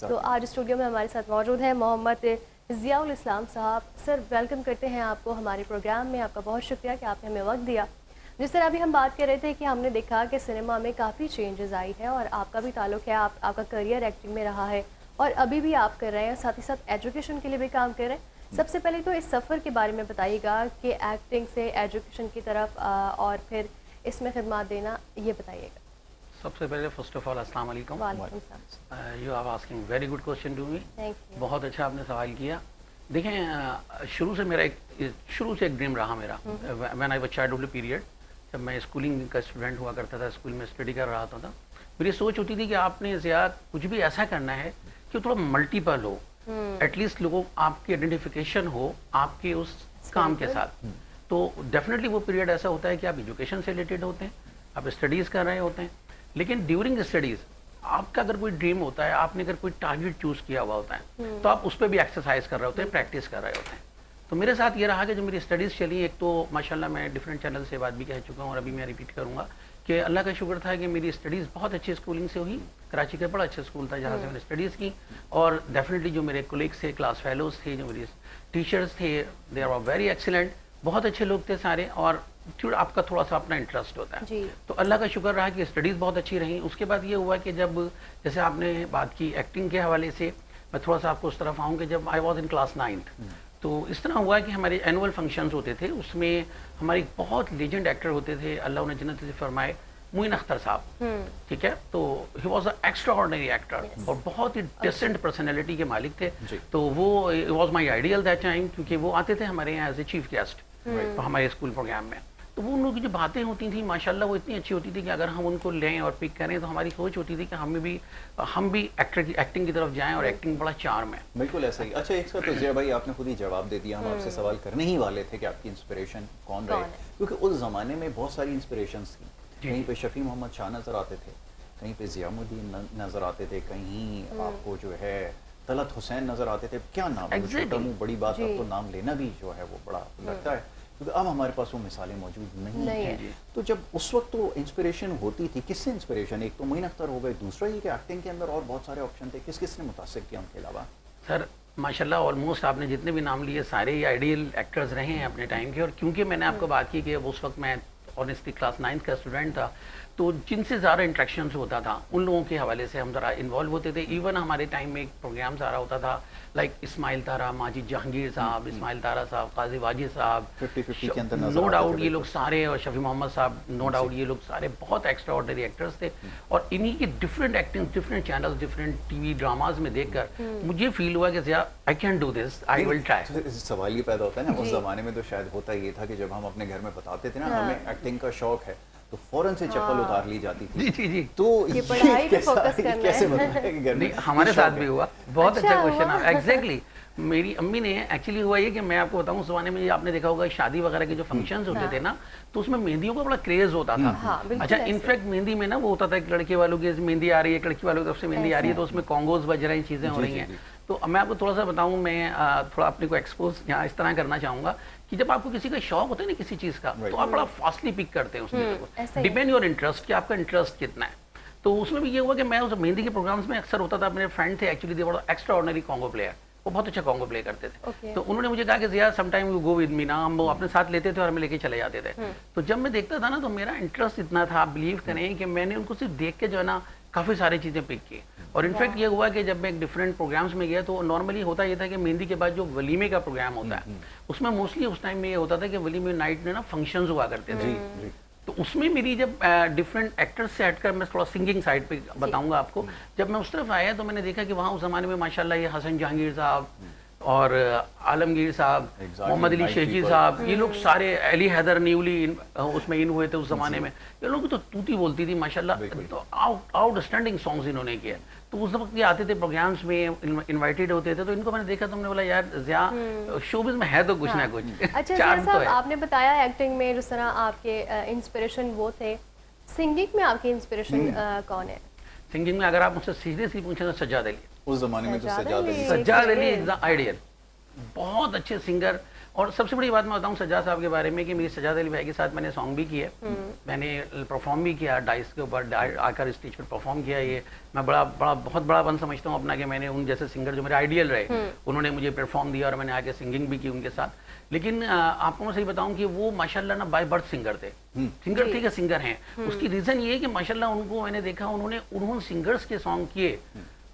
तो आज स्टूडियो में हमारे साथ मौजूद हैं मोहम्मद ज़ियाउल इस्लाम साहब। सर वेलकम करते हैं आपको हमारे प्रोग्राम में। आपका बहुत शुक्रिया कि आपने हमें वक्त दिया। जिस तरह अभी हम बात कर रहे थे कि हमने देखा कि सिनेमा में काफ़ी चेंजेस आई है और आपका भी ताल्लुक़ है, आपका करियर एक्टिंग में रहा है और अभी भी आप कर रहे हैं, साथ ही साथ एजुकेशन के लिए भी काम कर रहे हैं। सबसे पहले तो इस सफ़र के बारे में बताइएगा कि एक्टिंग से एजुकेशन की तरफ और फिर इसमें खिदमत देना, ये बताइएगा। सबसे पहले फर्स्ट ऑफ ऑल अस्सलाम वालेकुम। You are asking very good question to me. बहुत अच्छा आपने सवाल किया। देखें, शुरू से एक ड्रीम रहा मेरा। When I was childhood period, जब मैं स्कूलिंग का स्टूडेंट हुआ करता था, स्कूल में स्टडी कर रहा था, मेरी सोच होती थी कि आपने ज़्यादा कुछ भी ऐसा करना है कि थोड़ा मल्टीपल हो, एटलीस्ट लोगों आपकी आइडेंटिफिकेशन हो आपके उस काम के साथ। तो डेफिनेटली वो पीरियड ऐसा होता है कि आप एजुकेशन से रिलेटेड होते हैं, आप स्टडीज़ कर रहे होते हैं, लेकिन ड्यूरिंग स्टडीज़ आपका अगर कोई ड्रीम होता है, आपने अगर कोई टारगेट चूज़ किया हुआ होता है, तो आप उस पर भी एक्सरसाइज कर रहे होते हैं, प्रैक्टिस कर रहे होते हैं। तो मेरे साथ ये रहा कि जो मेरी स्टडीज़ चली, एक तो माशाल्लाह मैं डिफरेंट चैनल से बात भी कह चुका हूँ और अभी मैं रिपीट करूँगा कि अल्लाह का शुक्र था कि मेरी स्टडीज़ बहुत अच्छी स्कूलिंग से हुई। कराची का बड़ा अच्छा स्कूल था जहाँ से मैंने स्टडीज़ की, और डेफिनेटली जो मेरे कोलीग्स थे, क्लास फेलोज़ थे, जो मेरे टीचर्स थे, दे आर वेरी एक्सीलेंट, बहुत अच्छे लोग थे सारे, और आपका थोड़ा सा अपना इंटरेस्ट होता है। तो अल्लाह का शुक्र रहा कि स्टडीज़ बहुत अच्छी रही। उसके बाद ये हुआ कि जब, जैसे आपने बात की एक्टिंग के हवाले से, मैं थोड़ा सा आपको उस तरफ आऊँ कि जब I was in class 9th, तो इस तरह हुआ कि हमारे एनुअल फंक्शंस होते थे, उसमें हमारे बहुत लेजेंड एक्टर होते थे, अल्लाह उन्हें जन्नत से फरमाए, मोइन अख्तर साहब। ठीक है, तो he was a extra ordinary actor और बहुत ही डिसेंट पर्सनैलिटी के मालिक थे। तो वो was my ideal that time, क्योंकि वो आते थे हमारे यहाँ एज ए चीफ गेस्ट तो हमारे स्कूल प्रोग्राम में। तो वो उन लोगों की जो बातें होती थी माशाल्लाह वो इतनी अच्छी होती थी कि अगर हम उनको लें और पिक करें तो हमारी सोच होती थी कि हम भी एक्टिंग की तरफ जाएं, और एक्टिंग बड़ा चार्म है। बिल्कुल ऐसा ही। अच्छा, एक तो ज़िया भाई आपने खुद ही जवाब दे दिया, हम आपसे सवाल करने ही वाले थे कि आपकी इंस्पिरेशन कौन रहे, क्योंकि उस ज़माने में बहुत सारी इंस्पिरेशंस थी। कहीं पे शफ़ी मोहम्मद शाह नज़र आते थे, कहीं पे ज़ियाउद्दीन नज़र आते थे, कहीं आपको जो है तलत हुसैन नज़र आते थे। क्या नाम, छोटा मुँह बड़ी बात, अब तो नाम लेना भी जो है वो बड़ा लगता है, क्योंकि अब हमारे पास वो मिसालें मौजूद नहीं है। तो जब उस वक्त तो इंस्पिरेशन होती थी, किससे इंस्पिरेशन? एक तो मोइन अख्तर हो गए, दूसरा ये कि एक्टिंग के अंदर और बहुत सारे ऑप्शन थे, किसने मुतासिर किया उनके अलावा? सर माशाल्लाह ऑलमोस्ट आपने जितने भी नाम लिए सारे ही आइडियल एक्टर्स रहे हैं अपने टाइम के। और क्योंकि मैंने आपको बात की कि उस वक्त मैं ऑनेस्टली क्लास 9th का स्टूडेंट था, तो जिनसे ज़्यादा इंट्रैक्शंस होता था उन लोगों के हवाले से हम ज़रा इन्वॉल्व होते थे। इवन हमारे टाइम में एक प्रोग्राम आ रहा होता था, लाइक इस्माइल तारा, माजिद जहांगीर साहब, इस्माइल तारा साहब, काजी वाजिद साहब, 50-50 के अंदर नो डाउट ये लोग सारे, और शफी मोहम्मद साहब, नो डाउट ये लोग सारे बहुत एक्स्ट्रा ऑर्डिनरी एक्टर्स थे। और इन्हीं की different acting, different channels, different TV dramas में देखकर मुझे फील हुआ कि I can do this, I will try. सवाल ये पैदा होता है ना, उस ज़माने में तो शायद होता ये था कि जब हम अपने घर में बताते थे ना हमें एक्टिंग का शौक है, तो फौरन से चप्पल उतार ली जाती थी। जी। तो ये पढ़ाई पे फोकस करना कैसे है। बताया कि घर में? नहीं, हमारे साथ भी हुआ। बहुत अच्छा क्वेश्चन है। एग्जैक्टली मेरी अम्मी ने, एक्चुअली हुआ ये कि मैं आपको बताऊं, उस जमाने में आपने देखा होगा शादी वगैरह के जो फंक्शंस होते थे ना, तो उसमें मेहंदियों का बड़ा क्रेज होता था। अच्छा, इनफैक्ट मेहंदी में ना वो होता था कि लड़के वालों की मेहंदी आ रही है, लड़की वालों की तरफ से मेहंदी आ रही है, तो उसमें कॉन्गोज बज रही चीज़ें हो रही हैं। तो मैं आपको थोड़ा सा बताऊं, मैं थोड़ा अपने को एक्सपोज यहाँ इस तरह करना चाहूँगा कि जब आपको किसी का शौक होता है ना किसी चीज़ का, तो आप बड़ा फास्टली पिक करते हैं उसमें, डिपेंड योर इंटरेस्ट कि आपका इंटरेस्ट कितना है। तो उसमें भी ये हुआ कि मैं उस मेहंदी के प्रोग्राम्स में अक्सर होता था, मेरे फ्रेंड थे एक्चुअली, दे वर एक्स्ट्रा ऑर्डिनरी कॉन्गो प्लेयर, वो बहुत अच्छा कॉन्गो प्ले करते थे। तो उन्होंने मुझे कहा कि Zia sometime you go with me ना, हम वो अपने साथ लेते थे और हमें लेके चले जाते थे। तो जब मैं देखता था ना, तो मेरा इंटरेस्ट इतना था, आप बिलीव करें कि मैंने उनको सिर्फ देख के जो है ना काफ़ी सारी चीज़ें पिक की। और इनफैक्ट ये हुआ कि जब मैं एक डिफरेंट प्रोग्राम्स में गया, तो नॉर्मली होता ये था कि मेहंदी के बाद जो वलीमे का प्रोग्राम होता है, उसमें मोस्टली उस टाइम में ये होता था कि वलीमे नाइट में ना फंक्शंस हुआ करते थे। तो उसमें मेरी जब डिफरेंट एक्टर्स से हटकर, मैं थोड़ा सिंगिंग साइड पे बताऊंगा आपको, जब मैं उस तरफ आया तो मैंने देखा कि वहाँ उस ज़माने में माशाल्लाह ये हसन जहांगीर साहब और आलमगीर साहब, मोहम्मद अली शेखी साहब, ये लोग सारे, अली हैदर न्यूली उसमें इन हुए थे उस ज़माने में, ये लोग तो तूती बोलती थी माशाल्लाह। तो आउटस्टैंडिंग सॉन्ग्स इन्होंने किए। तो उस वक्त ये आते थे प्रोग्राम्स में, इनवाइटेड होते थे, तो इनको मैंने देखा, तुमने बोला यार ज़िया शोबिज़ में है तो कुछ ना कुछ। अच्छा ज़िया साहब, आपने बताया एक्टिंग में जिस तरह आपके इंस्पिरेशन वो थे, सिंगिंग में आपकी इंस्पिरेशन कौन है? सिंगिंग में अगर आप मुझसे सीरियसली पूछें तो सज्जाद अली। उस जमाने में तो सज्जाद अली आइडियल, बहुत अच्छे सिंगर, और सबसे बड़ी बात मैं बताऊं सज्जाद साहब के बारे में कि मेरी सज्जाद अली भाई के साथ मैंने सॉन्ग भी किया, मैंने परफॉर्म भी किया डाइस के ऊपर, आकर स्टेज पर परफॉर्म किया। ये मैं बहुत बड़ा बन समझता हूँ अपना कि मैंने उन जैसे सिंगर जो मेरे आइडियल रहे उन्होंने मुझे परफॉर्म दिया और मैंने आके सिंगिंग भी की उनके साथ। लेकिन आपको मैं सही बताऊं कि वो माशाल्लाह ना बाय बर्थ सिंगर थे, सिंगर थे कि सिंगर हैं। उसकी रीज़न ये है कि माशाल्लाह उनको मैंने देखा उन्होंने सिंगर्स के सॉन्ग किए।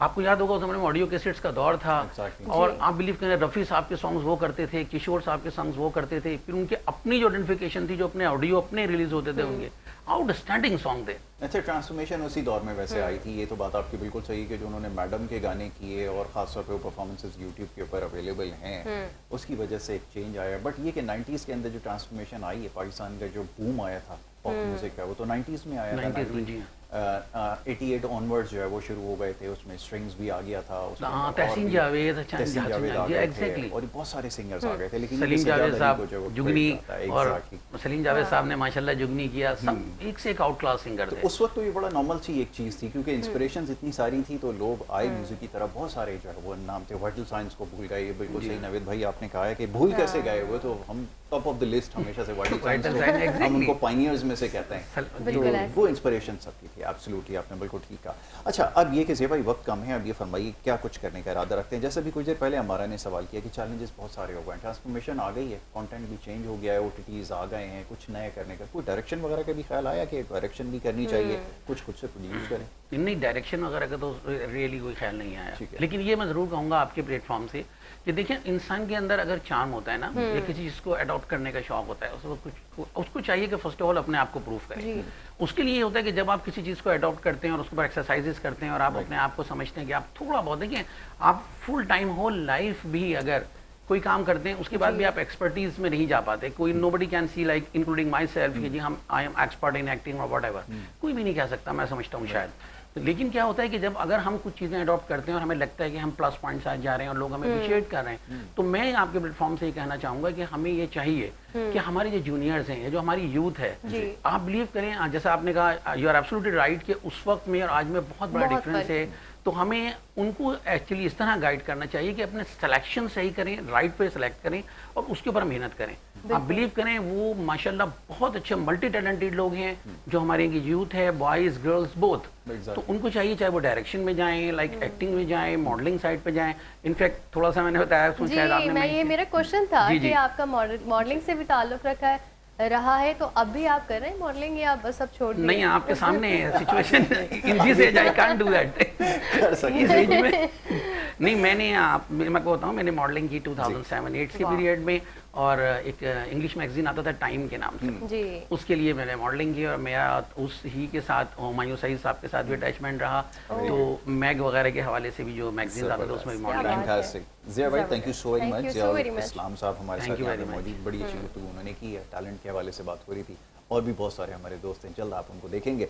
आपको याद होगा उस समय में ऑडियो कैसेट्स का दौर था और आप बिलीव करें रफ़ी साहब के सॉन्ग्स वो करते थे, किशोर साहब के सॉन्ग्स वो करते थे, फिर उनके अपनी जो आइडेंटिफिकेशन थी, जो अपने ऑडियो अपने रिलीज होते थे उनके आउटस्टैंडिंग सॉन्ग थे। अच्छा, ट्रांसफॉर्मेशन उसी दौर में वैसे आई थी, ये तो बात आपकी बिल्कुल सही है कि जो उन्होंने मैडम के गाने किए और खासतौर पे वो परफॉर्मेंसेस यूट्यूब के ऊपर अवेलेबल हैं, उसकी वजह से एक चेंज आया। बट ये कि 90s के अंदर जो ट्रांसफॉर्मेशन आई है, पाकिस्तान का जो बूम आया था पॉप म्यूजिक का, वो तो 90s में आया था। 88 ऑनवर्ड्स जो है वो शुरू हो गए थे, उसमें स्ट्रिंग्स भी आ गया था, तहसीन जावेद एग्जैक्टली, और बहुत सारे सिंगर्स आ गए थे। लेकिन सलीम जावेद साहब जुगनी, और सलीम जावेद साहब ने माशाल्लाह जुगनी किया, सब एक से एक आउट क्लास सिंगर थे। उस वक्त तो ये बड़ा नॉर्मल सी एक चीज़ थी क्योंकि इंस्पिरेशंस इतनी सारी थी, तो लोग आए म्यूजिक की तरफ, बहुत सारे जो है वो नाम थे। वाइटल साइंस को भूल गए, बिल्कुल सही नवेद भाई आपने कहा है कि भूल कैसे गए हुए, तो हम टॉप ऑफ द लिस्ट हमेशा से वाइटल साइंस, हम उनको पायनियर्स में से कहते हैं, तो वो इंस्पिरेशन सबकी थी। एब्सोल्युटली, आपने बिल्कुल ठीक कहा। अच्छा, अब ये कि ज़ेबा भाई वक्त कम है, अब ये फरमाइए क्या कुछ करने का इरादा रखते हैं? जैसे भी कुछ देर पहले हमारा ने सवाल किया कि चैलेंजेस बहुत सारे हो गए हैं, ट्रांसफॉर्मेशन आ गई है, कंटेंट भी चेंज हो गया है, OTTs आ गए हैं, कुछ नए करने का कोई डायरेक्शन वगैरह का भी ख्याल आया कि डायरेक्शन भी करनी चाहिए, कुछ खुद से प्रोड्यूस करें? नहीं, डायरेक्शन वगैरह का तो रियली कोई ख्याल नहीं आया, लेकिन ये मैं ज़रूर कहूँगा आपके प्लेटफॉर्म से कि देखिए, इंसान के अंदर अगर चार्म होता है ना, या किसी चीज़ को अडॉप्ट करने का शौक होता है, उसको चाहिए कि फर्स्ट ऑफ ऑल अपने आप को प्रूव करें। उसके लिए ये होता है कि जब आप किसी चीज़ को अडॉप्ट करते हैं और उसके ऊपर एक्सरसाइजेस करते हैं और आप अपने आप को समझते हैं कि आप थोड़ा बहुत, देखिए आप फुल टाइम होल लाइफ भी अगर कोई काम करते हैं उसके बाद भी आप एक्सपर्टीज में नहीं जा पाते। कोई nobody can see like including my self कि जी हम I am expert in acting और व्हाटएवर, कोई भी नहीं कह सकता, मैं समझता हूँ शायद। लेकिन क्या होता है कि जब अगर हम कुछ चीज़ें अडॉप्ट करते हैं और हमें लगता है कि हम प्लस पॉइंट्स आज जा रहे हैं और लोग हमें अप्रिशिएट कर रहे हैं, तो मैं आपके प्लेटफॉर्म से ये कहना चाहूँगा कि हमें ये चाहिए कि हमारे जो जूनियर्स हैं, जो हमारी यूथ है, आप बिलीव करें, जैसा आपने कहा, यू आर एब्सोल्युटली राइट कि उस वक्त में और आज में बहुत बड़ा डिफरेंस है। तो हमें उनको एक्चुअली इस तरह गाइड करना चाहिए कि अपने सिलेक्शन सही करें, राइट पे सिलेक्ट करें और उसके ऊपर मेहनत करें। आप बिलीव करें, वो माशाल्लाह बहुत अच्छे मल्टी टैलेंटेड लोग हैं जो हमारे यूथ है, बॉयज़ गर्ल्स बोथ। तो उनको चाहिए चाहे वो डायरेक्शन में जाएं, लाइक एक्टिंग में जाएं, मॉडलिंग साइड पे जाएं। इनफैक्ट थोड़ा सा मैंने बताया, शायद आपने, ये मेरा क्वेश्चन था कि आपका मॉडलिंग से भी ताल्लुक रहा है, तो अब भी आप कर रहे हैं मॉडलिंग या बस अब छोड़ दिया? नहीं, आपके सामने situation in this age I can't do that. इस एज में नहीं, मैं को बताऊं, मैंने मॉडलिंग की 2007-8 के पीरियड में, और एक इंग्लिश मैगजीन आता था टाइम के नाम से, उसके लिए मैंने मॉडलिंग की और मेरा उस ही के साथ हुमायूं सईद साहब के साथ भी अटैचमेंट रहा, तो मैग वगैरह के हवाले से भी जो मैगजीन आते थे उसमें भी मॉडलिंग। ज़िया भाई, thank you so very much. Zia Islam साहब हमारे साथ मौजूद, बड़ी अच्छी गुफ्तगू उन्होंने की है, टैलेंट के हवाले से बात हो रही थी, और भी बहुत सारे हमारे दोस्त हैं, जल्द आप उनको देखेंगे।